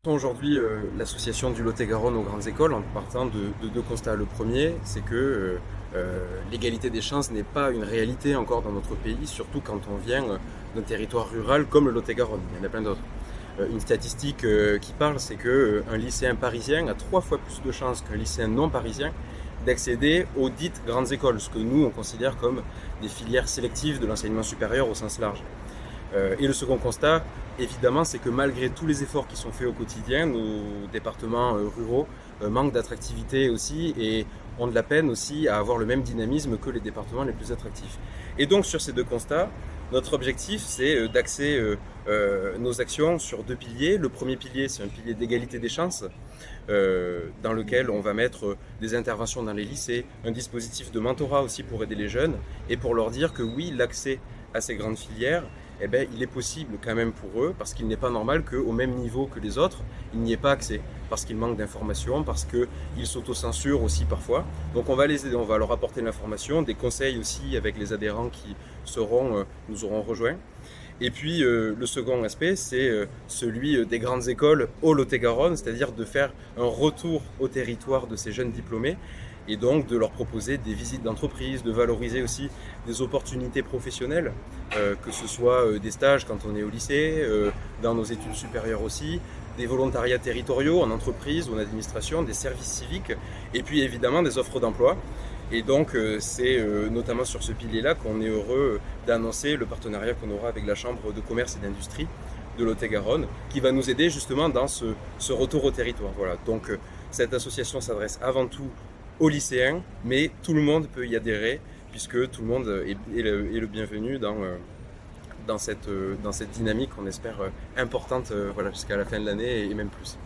Aujourd'hui, l'association du Lot-et-Garonne aux grandes écoles en partant de deux constats. Le premier, c'est que l'égalité des chances n'est pas une réalité encore dans notre pays, surtout quand on vient d'un territoire rural comme le Lot-et-Garonne. Il y en a plein d'autres. Une statistique qui parle, c'est que un lycéen parisien a 3 fois plus de chances qu'un lycéen non parisien d'accéder aux dites grandes écoles, ce que nous on considère comme des filières sélectives de l'enseignement supérieur au sens large. Et le second constat, évidemment, c'est que malgré tous les efforts qui sont faits au quotidien, nos départements ruraux manquent d'attractivité aussi et ont de la peine aussi à avoir le même dynamisme que les départements les plus attractifs. Et donc sur ces deux constats, notre objectif, c'est d'axer nos actions sur deux piliers. Le premier pilier, c'est un pilier d'égalité des chances, dans lequel on va mettre des interventions dans les lycées, un dispositif de mentorat aussi pour aider les jeunes et pour leur dire que oui, l'accès à ces grandes filières, eh ben, il est possible quand même pour eux, parce qu'il n'est pas normal qu'au même niveau que les autres, il n'y ait pas accès, parce qu'ils manquent d'informations, parce qu'ils s'autocensurent aussi parfois. Donc on va les aider, on va leur apporter de l'information, des conseils aussi avec les adhérents qui nous auront rejoints. Et puis le second aspect, c'est celui des grandes écoles au Lot-et-Garonne, c'est-à-dire de faire un retour au territoire de ces jeunes diplômés et donc de leur proposer des visites d'entreprise, de valoriser aussi des opportunités professionnelles, que ce soit des stages quand on est au lycée, dans nos études supérieures aussi, des volontariats territoriaux en entreprise ou en administration, des services civiques, et puis évidemment des offres d'emploi. Et donc c'est notamment sur ce pilier-là qu'on est heureux d'annoncer le partenariat qu'on aura avec la Chambre de commerce et d'industrie de Lot-et-Garonne, qui va nous aider justement dans ce retour au territoire. Voilà. Donc cette association s'adresse avant tout aux lycéens, mais tout le monde peut y adhérer, puisque tout le monde est le bienvenu dans cette dynamique qu'on espère importante voilà, jusqu'à la fin de l'année et même plus.